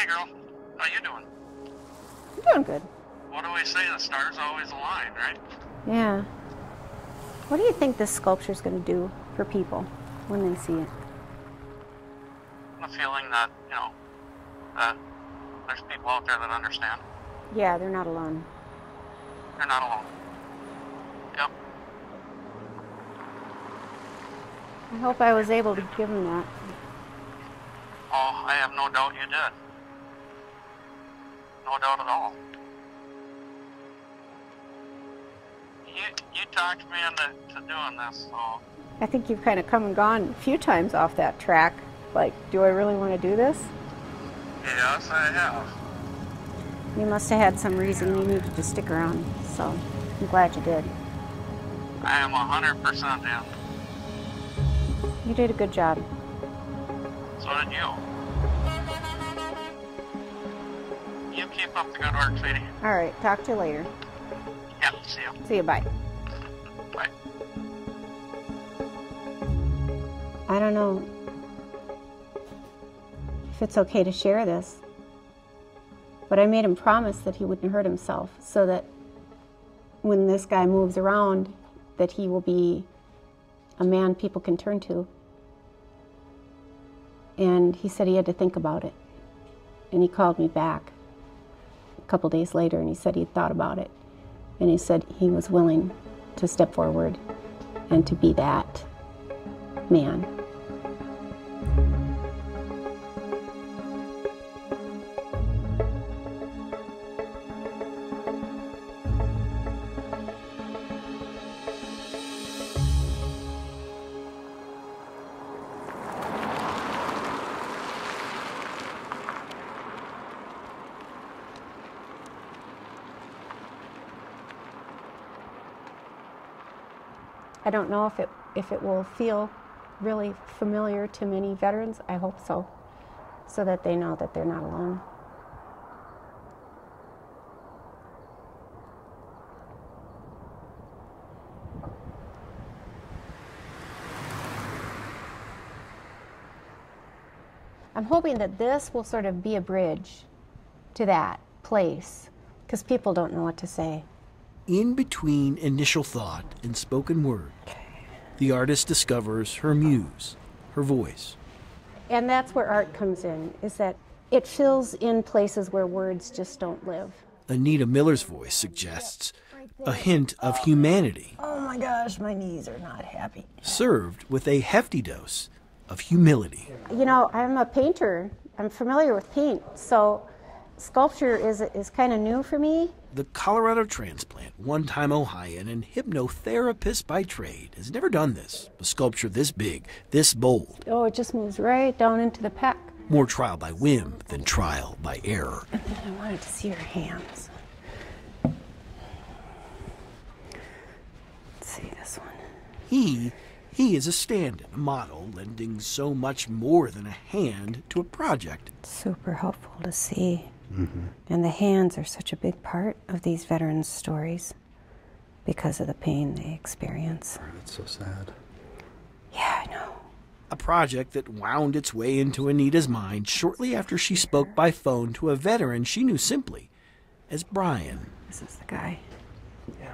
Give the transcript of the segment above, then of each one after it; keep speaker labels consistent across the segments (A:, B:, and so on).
A: Hey, girl. How you doing?
B: I'm doing good.
A: What do we say? The stars always align, right?
B: Yeah. What do you think this sculpture's going to do for people when they see it?
A: The feeling that, that there's people out there that understand.
B: Yeah, they're not alone.
A: They're not alone. Yep.
B: I hope I was able to give them that.
A: Oh, I have no doubt you did. No doubt at all. You talked me into doing this, so...
B: I think you've kind of come and gone a few times off that track. Like, do I really want to do this?
A: Yes, I have.
B: You must have had some reason you needed to stick around, so I'm glad you did.
A: I am 100% in.
B: You did a good job.
A: So did you. You keep up the good work, sweetie.
B: All right, talk to you later.
A: Yep, see you.
B: See you, bye.
A: Bye.
B: I don't know if it's okay to share this, but I made him promise that he wouldn't hurt himself, so that when this guy moves around, that he will be a man people can turn to. And he said he had to think about it. And he called me back a couple days later, and he said he'd thought about it. And he said he was willing to step forward and to be that man. I don't know if it will feel really familiar to many veterans. I hope so that they know that they're not alone. I'm hoping that this will sort of be a bridge to that place, because people don't know what to say.
C: In between initial thought and spoken word, the artist discovers her muse, her voice.
B: And that's where art comes in, is that it fills in places where words just don't live.
C: Anita Miller's voice suggests a hint of humanity.
B: Oh my gosh, my knees are not happy.
C: Served with a hefty dose of humility.
B: You know, I'm a painter. I'm familiar with paint, so sculpture is kind of new for me.
C: The Colorado transplant, one-time Ohioan and hypnotherapist by trade, has never done this. A sculpture this big, this bold.
B: Oh, it just moves right down into the pec.
C: More trial by whim than trial by error.
B: And then I wanted to see her hands. Let's see this one.
C: He is a stand-in, a model, lending so much more than a hand to a project.
B: Super helpful to see.
C: Mm-hmm.
B: And the hands are such a big part of these veterans' stories because of the pain they experience.
D: That's so sad.
B: Yeah, I know.
C: A project that wound its way into Anita's mind shortly after she spoke by phone to a veteran she knew simply as Brian.
B: This is the guy.
D: Yeah.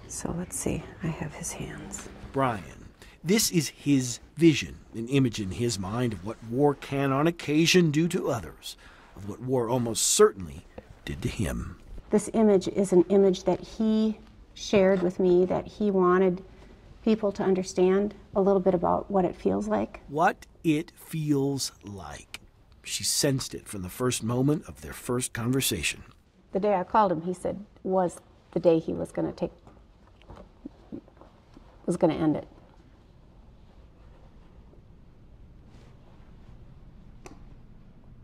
B: So let's see. I have his hands.
C: Brian. This is his vision, an image in his mind of what war can on occasion do to others, of what war almost certainly did to him.
B: This image is an image that he shared with me, that he wanted people to understand a little bit about what it feels like.
C: What it feels like. She sensed it from the first moment of their first conversation.
B: The day I called him, he said, was the day he was going to end it.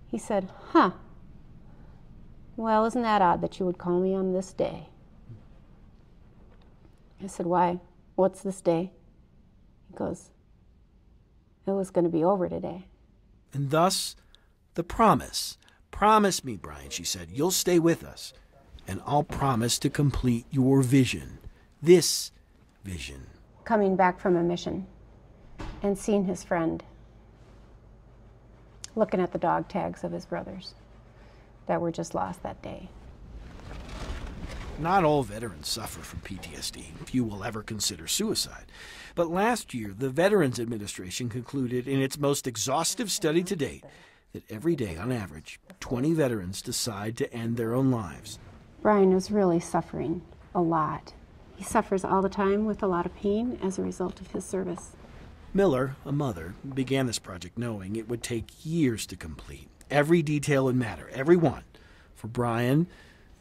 B: He said, huh, well, isn't that odd that you would call me on this day? I said, why? What's this day? He goes, it was going to be over today.
C: And thus, the promise. Promise me, Brian, she said, you'll stay with us, and I'll promise to complete your vision. This vision.
B: Coming back from a mission and seeing his friend looking at the dog tags of his brothers that were just lost that day.
C: Not all veterans suffer from PTSD. Few will ever consider suicide. But last year, the Veterans Administration concluded in its most exhaustive study to date that every day, on average, 20 veterans decide to end their own lives.
B: Brian was really suffering a lot. He suffers all the time with a lot of pain as a result of his service.
C: Miller, a mother, began this project knowing it would take years to complete. Every detail would matter, every one, for Brian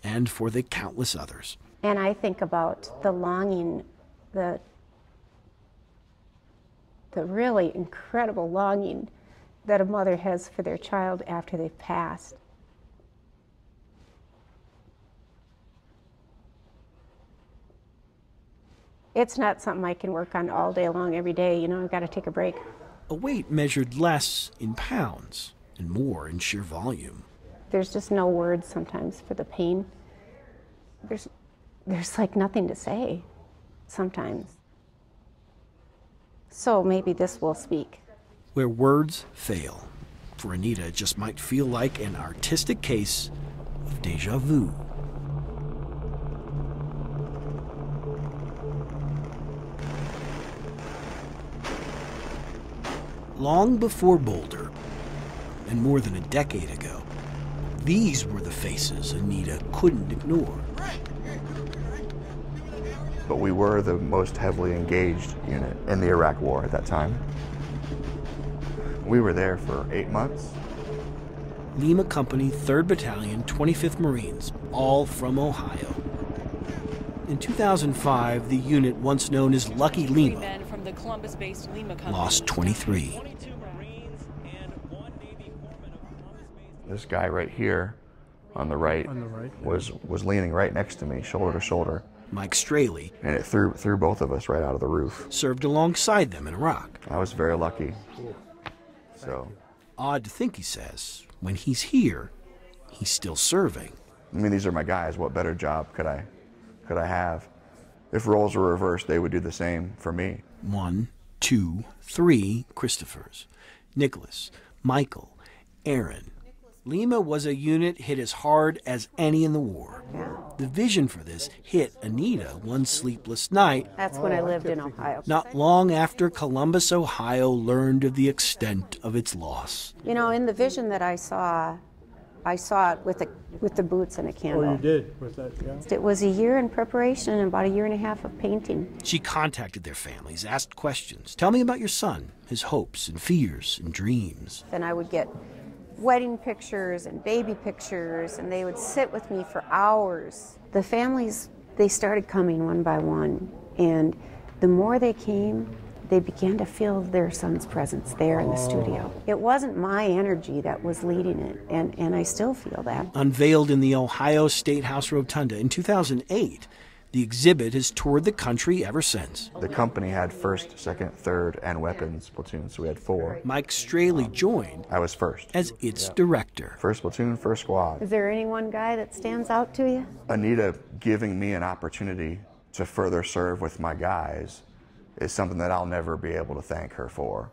C: and for the countless others.
B: And I think about the longing, the really incredible longing that a mother has for their child after they've passed. It's not something I can work on all day long every day. You know, I've got to take a break.
C: A weight measured less in pounds and more in sheer volume.
B: There's just no words sometimes for the pain. There's like nothing to say sometimes. So maybe this will speak.
C: Where words fail, for Anita, it just might feel like an artistic case of deja vu. Long before Boulder, and more than a decade ago, these were the faces Anita couldn't ignore.
D: But we were the most heavily engaged unit in the Iraq War at that time. We were there for 8 months.
C: Lima Company, 3rd Battalion, 25th Marines, all from Ohio. In 2005, the unit, once known as Lucky Lima, lost 23.
D: This guy right here on the right, was leaning right next to me, shoulder to shoulder.
C: Mike Straley,
D: and it threw both of us right out of the roof.
C: Served alongside them in Iraq.
D: I was very lucky. So,
C: odd to think, he says, when he's here, he's still serving.
D: I mean, these are my guys. What better job could I have? If roles were reversed, they would do the same for me.
C: 1, 2, 3 Christophers. Nicholas, Michael, Aaron. Lima was a unit hit as hard as any in the war.
B: Yeah.
C: The vision for this hit Anita one sleepless night.
B: That's when I lived in Ohio.
C: Not long after Columbus, Ohio learned of the extent of its loss.
B: You know, in the vision that I saw it with the boots and a candle.
E: Oh, you did with that, yeah.
B: It was a year in preparation and about a year and a half of painting.
C: She contacted their families, asked questions. Tell me about your son, his hopes and fears and dreams.
B: Then I would get wedding pictures and baby pictures, and they would sit with me for hours. The families, they started coming one by one, and the more they came, they began to feel their son's presence there in the studio. It wasn't my energy that was leading it, and I still feel that.
C: Unveiled in the Ohio State House Rotunda in 2008, the exhibit has toured the country ever since.
D: The company had 1st, 2nd, 3rd, and weapons platoons, so we had 4.
C: Mike Straley joined.
D: I was 1st.
C: As its director.
D: 1st platoon, 1st squad.
B: Is there any one guy that stands out to you?
D: Anita giving me an opportunity to further serve with my guys is something that I'll never be able to thank her for,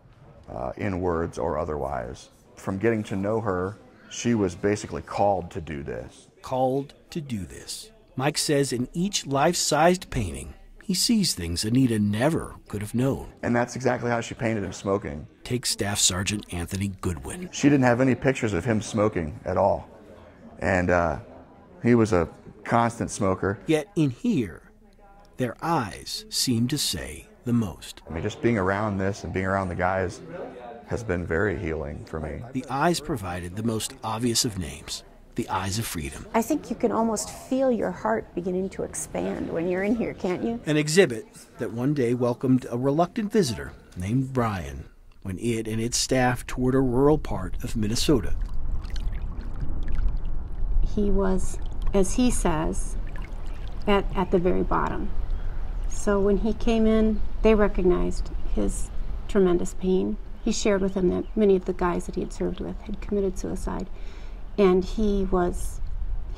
D: in words or otherwise. From getting to know her, she was basically called to do this.
C: Called to do this. Mike says in each life-sized painting, he sees things Anita never could have known.
D: And that's exactly how she painted him smoking.
C: Take Staff Sergeant Anthony Goodwin.
D: She didn't have any pictures of him smoking at all. And he was a constant smoker.
C: Yet in here, their eyes seem to say the most.
D: I mean, just being around this and being around the guys has been very healing for me.
C: The eyes provided the most obvious of names. The eyes of freedom.
B: I think you can almost feel your heart beginning to expand when you're in here, can't you?
C: An exhibit that one day welcomed a reluctant visitor named Brian when it and its staff toured a rural part of Minnesota.
B: He was, as he says, at the very bottom. So when he came in, they recognized his tremendous pain. He shared with them that many of the guys that he had served with had committed suicide. And he was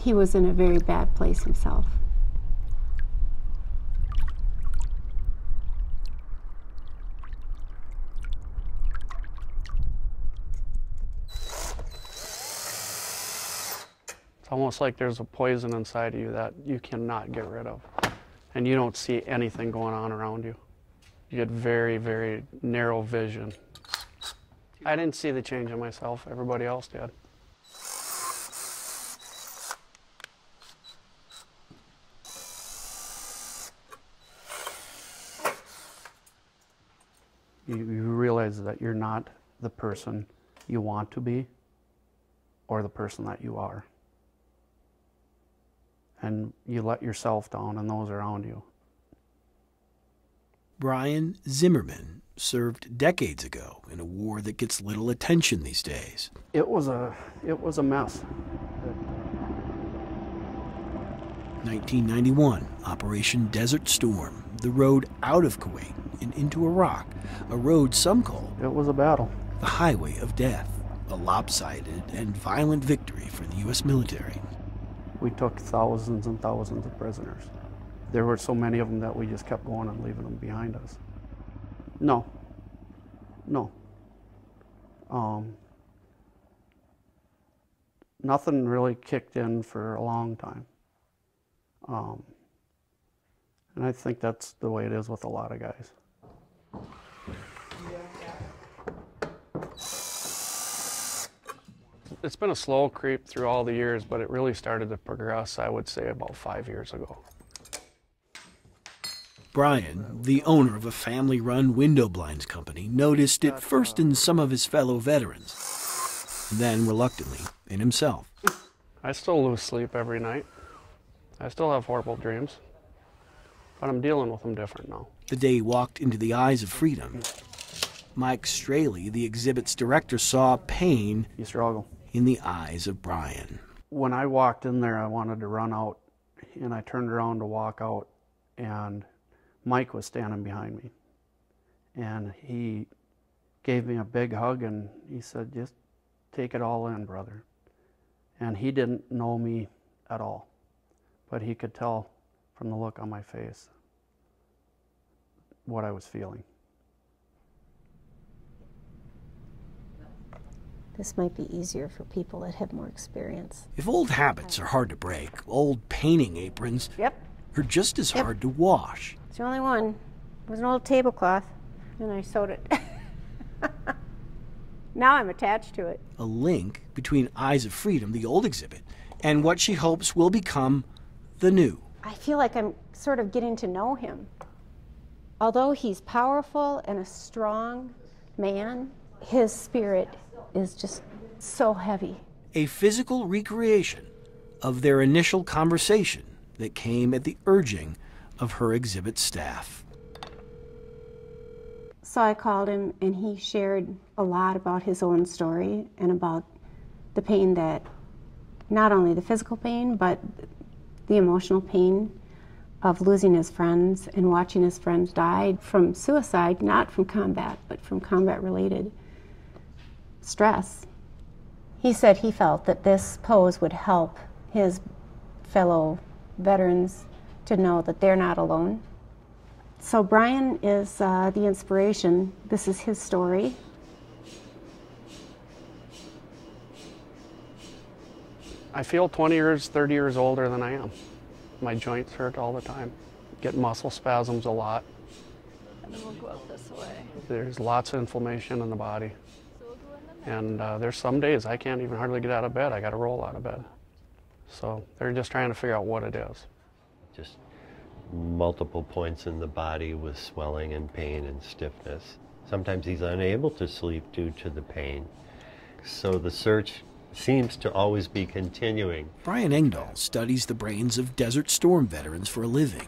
B: in a very bad place himself.
E: almost like there's a poison inside of you that you cannot get rid of. And you don't see anything going on around you. You get very, very narrow vision. I didn't see the change in myself. Everybody else did. You realize that you're not the person you want to be or the person that you are. And you let yourself down and those around you.
C: Brian Zimmerman served decades ago in a war that gets little attention these days.
E: It was a mess.
C: 1991, Operation Desert Storm, the road out of Kuwait and into Iraq, a road some call
E: It was a battle.
C: the highway of death, a lopsided and violent victory for the U.S. military.
E: We took thousands and thousands of prisoners. There were so many of them that we just kept going and leaving them behind us. No. Nothing really kicked in for a long time. And I think that's the way it is with a lot of guys. It's been a slow creep through all the years, but it really started to progress, I would say, about 5 years ago.
C: Brian, the owner of a family-run window blinds company, noticed it first in some of his fellow veterans, then reluctantly in himself.
E: I still lose sleep every night. I still have horrible dreams, but I'm dealing with them different now.
C: The day he walked into the Eyes of Freedom, Mike Straley, the exhibit's director, saw pain
E: You struggle.
C: in the eyes of Brian.
E: When I walked in there, I wanted to run out, and I turned around to walk out, and Mike was standing behind me. And he gave me a big hug, and he said, "Just take it all in, brother." And he didn't know me at all, but he could tell from the look on my face what I was feeling.
B: This might be easier for people that have more experience.
C: If old habits are hard to break, old painting aprons are just as hard to wash.
B: It's the only one. It was an old tablecloth, and I sewed it. Now I'm attached to it.
C: A link between Eyes of Freedom, the old exhibit, and what she hopes will become the new.
B: I feel like I'm sort of getting to know him. Although he's powerful and a strong man, his spirit is just so heavy.
C: A physical recreation of their initial conversation that came at the urging of her exhibit staff.
B: So I called him, and he shared a lot about his own story and about the pain that, not only the physical pain, but the emotional pain of losing his friends and watching his friends die from suicide, not from combat, but from combat-related stress. He said he felt that this pose would help his fellow veterans to know that they're not alone. So Brian is the inspiration. This is his story.
E: I feel 20 years, 30 years older than I am. My joints hurt all the time. Get muscle spasms a lot.
F: And then we'll go up this way.
E: There's lots of inflammation in the body. And there's some days I can't even hardly get out of bed. I got to roll out of bed. So they're just trying to figure out what it is.
G: Just multiple points in the body with swelling and pain and stiffness. Sometimes he's unable to sleep due to the pain. So the search seems to always be continuing.
C: Brian Engdahl studies the brains of Desert Storm veterans for a living.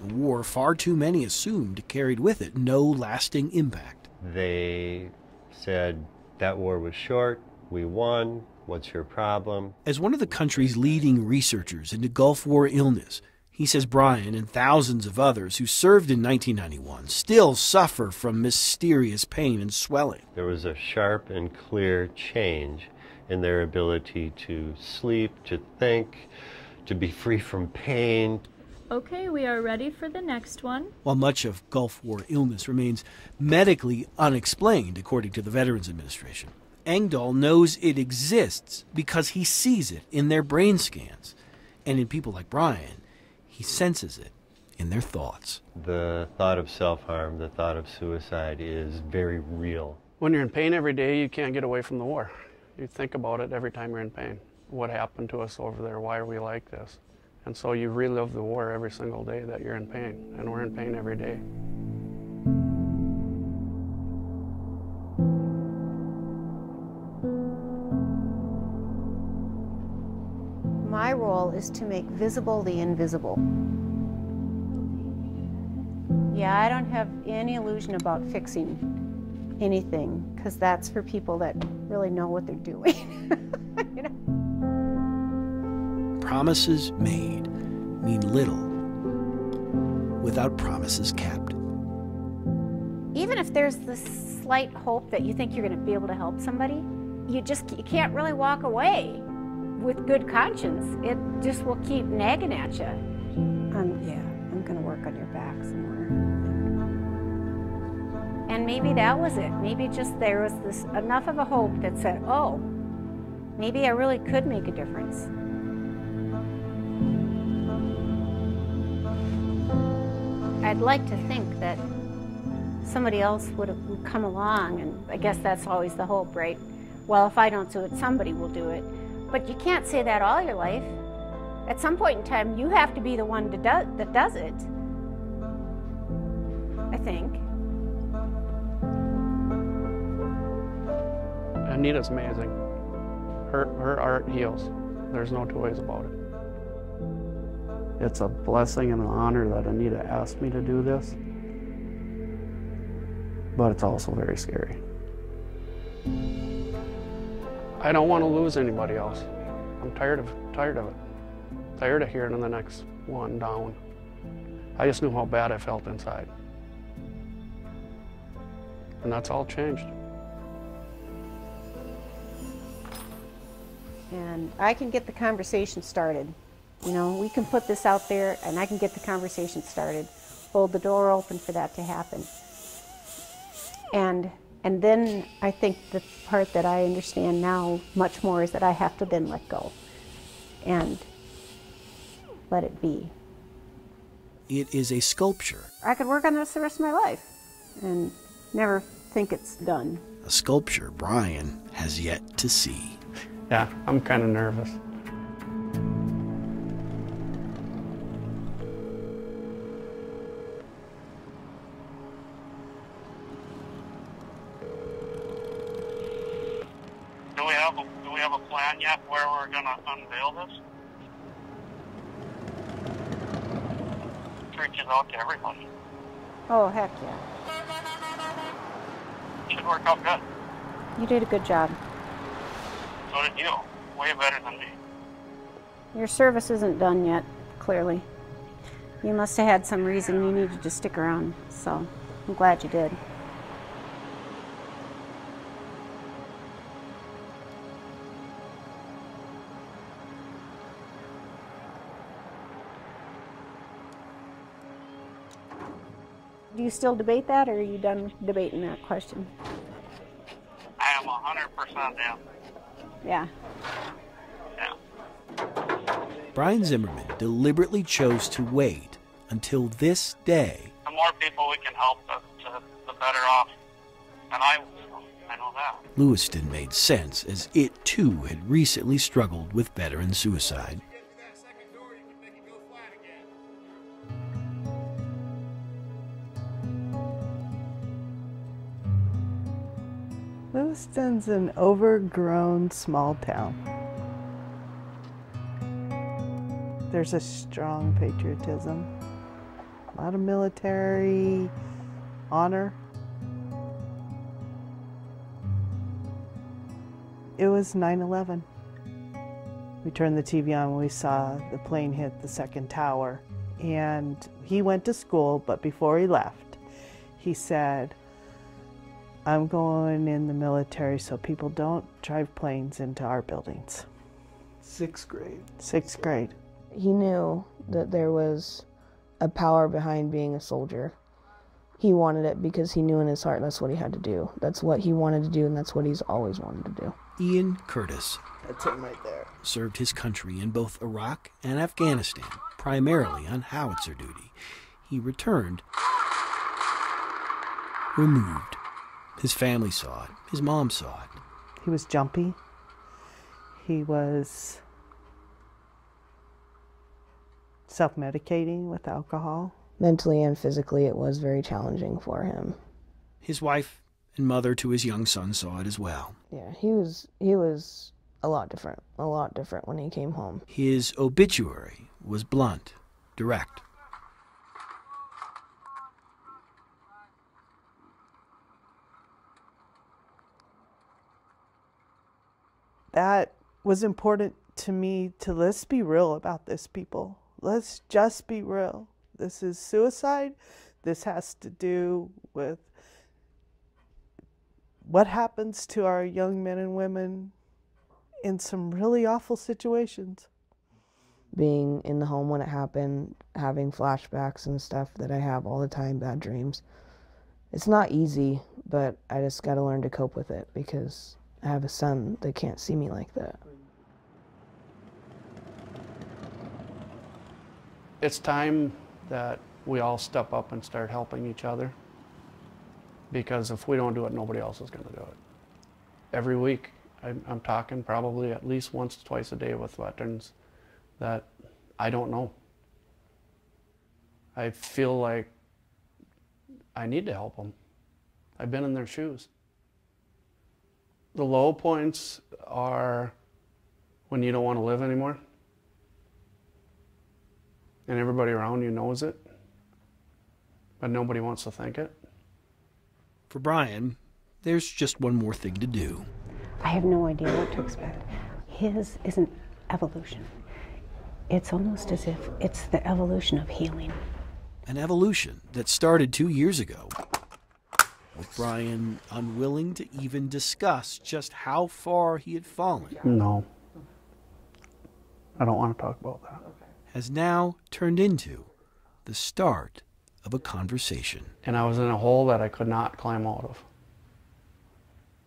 C: A war far too many assumed carried with it no lasting impact.
G: They said, that war was short, we won, what's your problem?
C: As one of the country's leading researchers into Gulf War illness, he says Brian and thousands of others who served in 1991 still suffer from mysterious pain and swelling.
G: There was a sharp and clear change in their ability to sleep, to think, to be free from pain.
F: Okay, we are ready for the next one.
C: While much of Gulf War illness remains medically unexplained, according to the Veterans Administration, Engdahl knows it exists because he sees it in their brain scans. And in people like Brian, he senses it in their thoughts.
G: The thought of self-harm, the thought of suicide is very real.
E: When you're in pain every day, you can't get away from the war. You think about it every time you're in pain. What happened to us over there? Why are we like this? And so you relive the war every single day that you're in pain, and we're in pain every day.
B: My role is to make visible the invisible. Yeah, I don't have any illusion about fixing anything, because that's for people that really know what they're doing. You know?
C: Promises made mean little without promises kept.
B: Even if there's this slight hope that you think you're going to be able to help somebody, you can't really walk away with good conscience. It just will keep nagging at you. I'm going to work on your back some more. And maybe that was it. Maybe just there was this enough of a hope that said, oh, maybe I really could make a difference. I'd like to think that somebody else would come along, and I guess that's always the hope, right? Well, if I don't do it, somebody will do it. But you can't say that all your life. At some point in time, you have to be the one that does it, I think.
E: Anita's amazing. Her art heals. There's no two ways about it. It's a blessing and an honor that Anita asked me to do this, but it's also very scary. I don't want to lose anybody else. I'm tired of it. Tired of hearing the next one down. I just knew how bad I felt inside. And that's all changed.
B: And I can get the conversation started. You know, we can put this out there and I can get the conversation started. Hold the door open for that to happen. And then I think the part that I understand now much more is that I have to then let go and let it be.
C: It is a sculpture.
B: I could work on this the rest of my life and never think it's done.
C: A sculpture Brian has yet to see.
E: Yeah, I'm kind of nervous.
A: Do we have a plan yet where we're going to unveil this? It reaches out to everybody.
B: Oh, heck yeah.
A: Should work out good.
B: You did a good job.
A: So did you. Way better than me.
B: Your service isn't done yet, clearly. You must have had some reason you needed to stick around, so I'm glad you did. Do you still debate that, or are you done debating that question?
A: I am 100% in.
B: Yeah.
A: Yeah.
C: Brian Zimmerman deliberately chose to wait until this day.
A: The more people we can help, the better off. And I know that.
C: Lewiston made sense, as it too had recently struggled with veteran suicide.
H: Lewiston's an overgrown small town. There's a strong patriotism, a lot of military honor. It was 9/11. We turned the TV on when we saw the plane hit the second tower. And he went to school, but before he left, he said, I'm going in the military so people don't drive planes into our buildings.
I: 6th grade.
H: 6th grade.
I: He knew that there was a power behind being a soldier,
J: He wanted it because he knew in his heart that's what he had to do. That's what he wanted to do, and that's what he's always wanted to do.
C: Ian Curtis.
I: That's him right there.
C: Served his country in both Iraq and Afghanistan, primarily on howitzer duty. He returned removed. His family saw it. His mom saw it.
H: He was jumpy. He was self-medicating with alcohol.
J: Mentally and physically, it was very challenging for him.
C: His wife and mother to his young son saw it as well.
J: Yeah, he was a lot different when he came home.
C: His obituary was blunt, direct.
H: That was important to me, to let's be real about this, people. Let's just be real. This is suicide. This has to do with what happens to our young men and women in some really awful situations.
J: Being in the home when it happened, having flashbacks and stuff that I have all the time, bad dreams. It's not easy, but I just got to learn to cope with it because I have a son that can't see me like that.
E: It's time that we all step up and start helping each other, because if we don't do it, nobody else is going to do it. Every week, I'm talking probably at least once, twice a day with veterans that I don't know. I feel like I need to help them. I've been in their shoes. The low points are when you don't want to live anymore and everybody around you knows it, but nobody wants to think it.
C: For Brian, there's just one more thing to do.
B: I have no idea what to expect. His is an evolution. It's almost as if it's the evolution of healing.
C: An evolution that started 2 years ago, with Brian unwilling to even discuss just how far he had fallen.
E: No. I don't want to talk about that.
C: Has now turned into the start of a conversation.
E: And I was in a hole that I could not climb out of.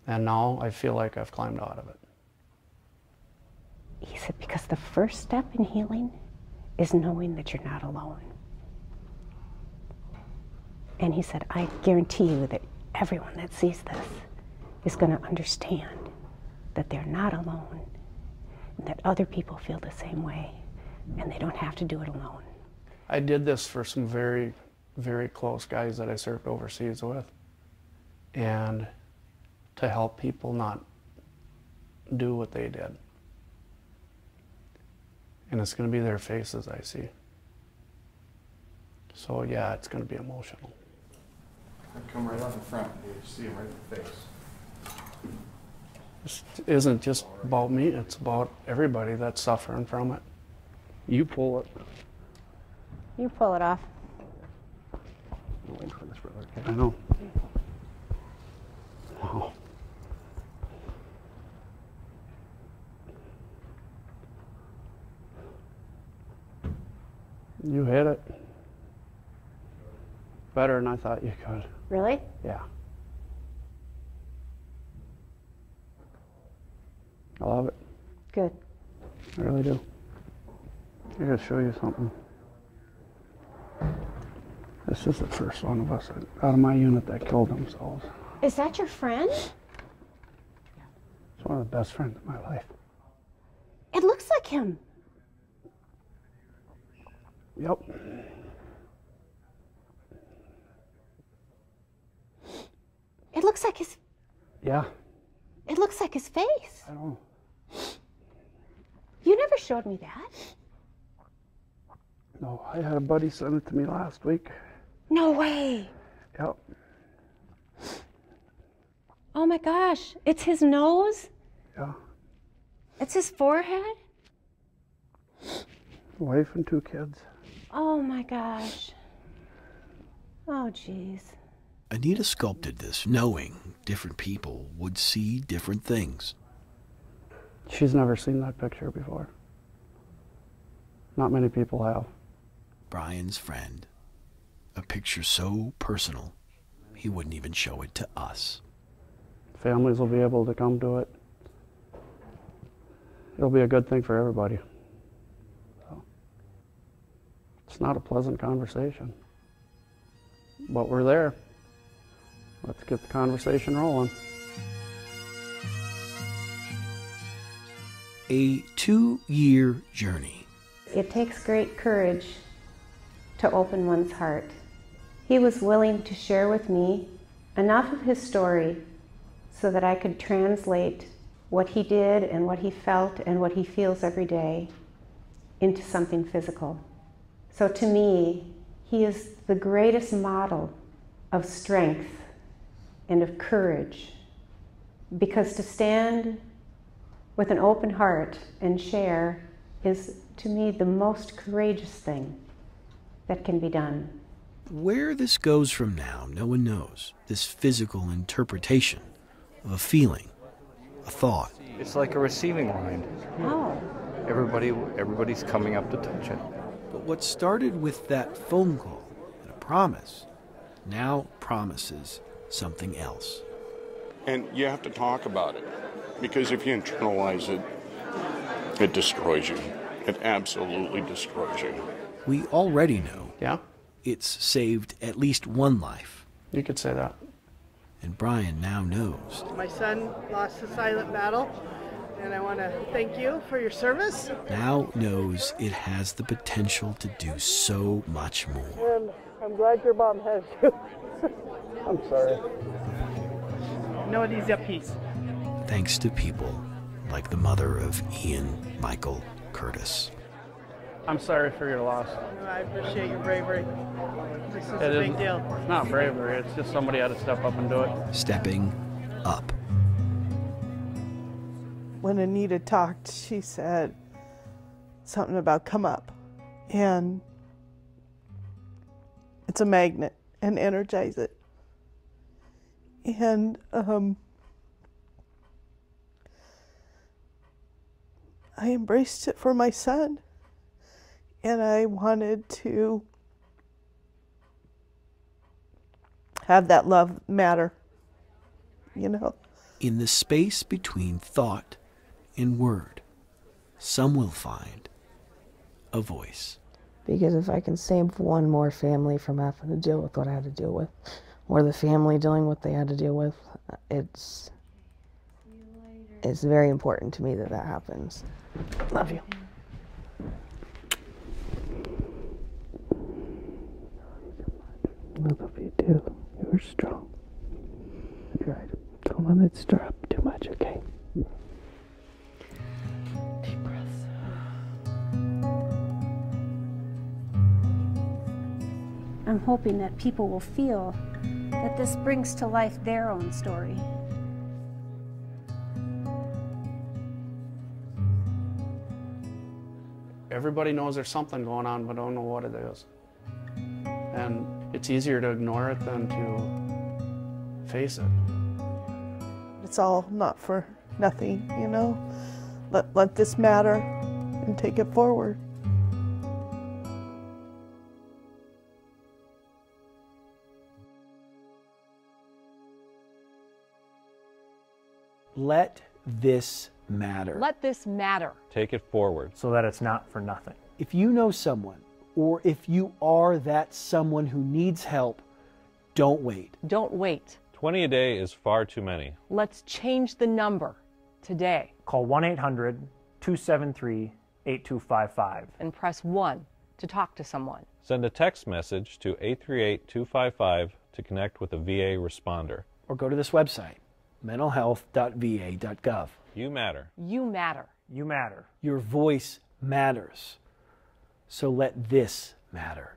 E: And now I feel like I've climbed out of it.
B: He said, because the first step in healing is knowing that you're not alone. And he said, I guarantee you that everyone that sees this is going to understand that they're not alone, and that other people feel the same way, and they don't have to do it alone.
E: I did this for some very, very close guys that I served overseas with, and to help people not do what they did. And it's going to be their faces I see. So yeah, it's going to be emotional.
K: I'd come right up in front. You see him right in the face.
E: This isn't just about me, it's about everybody that's suffering from it. You pull it.
B: You pull it off.
K: I'm waiting for this brother.
E: I know. Wow. You hit it. Better than I thought you could.
B: Really?
E: Yeah. I love it.
B: Good.
E: I really do. I gotta show you something. This is the first one of us out of my unit that killed themselves.
B: Is that your friend?
E: It's one of the best friends of my life.
B: It looks like him.
E: Yep.
B: It looks like his...
E: Yeah.
B: It looks like his face.
E: I know.
B: You never showed me that.
E: No, I had a buddy send it to me last week.
B: No way.
E: Yep.
B: Oh my gosh. It's his nose?
E: Yeah.
B: It's his forehead?
E: Wife and 2 kids.
B: Oh my gosh. Oh jeez.
C: Anita sculpted this, knowing different people would see different things.
E: She's never seen that picture before. Not many people have.
C: Brian's friend. A picture so personal, he wouldn't even show it to us.
E: Families will be able to come to it. It'll be a good thing for everybody. So, it's not a pleasant conversation, but we're there. Let's get the conversation rolling.
C: A 2-year journey.
B: It takes great courage to open one's heart. He was willing to share with me enough of his story so that I could translate what he did and what he felt and what he feels every day into something physical. So to me, he is the greatest model of strength and of courage, because to stand with an open heart and share is, to me, the most courageous thing that can be done.
C: Where this goes from now, no one knows. This physical interpretation of a feeling, a thought.
L: It's like a receiving line.
B: Oh.
L: Everybody's coming up to touch it.
C: But what started with that phone call and a promise now promises something else.
M: And you have to talk about it, because if you internalize it, it destroys you. It absolutely destroys you.
C: We already know.
E: Yeah?
C: It's saved at least one life.
E: You could say that.
C: And Brian now knows.
N: My son lost a silent battle, and I want to thank you for your service.
C: Now knows it has the potential to do so much more.
N: And I'm glad your mom has you.
E: I'm sorry.
N: No, it is a peace.
C: Thanks to people like the mother of Ian Michael Curtis.
E: I'm sorry for your loss.
N: I appreciate your bravery. This is a big deal.
E: It's not bravery, it's just somebody had to step up and do it.
C: Stepping up.
H: When Anita talked, she said something about come up. And it's a magnet, and energize it. And I embraced it for my son. And I wanted to have that love matter, you know.
C: In the space between thought and word, some will find a voice.
J: Because if I can save one more family from having to deal with what I had to deal with, or the family dealing with what they had to deal with, it's very important to me that that happens. Love you.
I: I love you too. You were strong. I tried. Don't let it stir up too much, okay?
N: Deep breaths.
O: I'm hoping that people will feel that this brings to life their own story.
E: Everybody knows there's something going on, but don't know what it is. And it's easier to ignore it than to face it.
H: It's all not for nothing, you know. Let this matter and take it forward.
C: Let this matter.
P: Let this matter.
Q: Take it forward.
R: So that it's not for nothing.
C: If you know someone, or if you are that someone who needs help, don't wait.
P: Don't wait.
Q: 20 a day is far too many.
P: Let's change the number today.
R: Call 1-800-273-8255.
P: And press 1 to talk to someone.
Q: Send a text message to 838-255 to connect with a VA responder.
C: Or go to this website, mentalhealth.va.gov.
Q: You matter.
P: You matter.
R: You matter.
C: Your voice matters. So let this matter.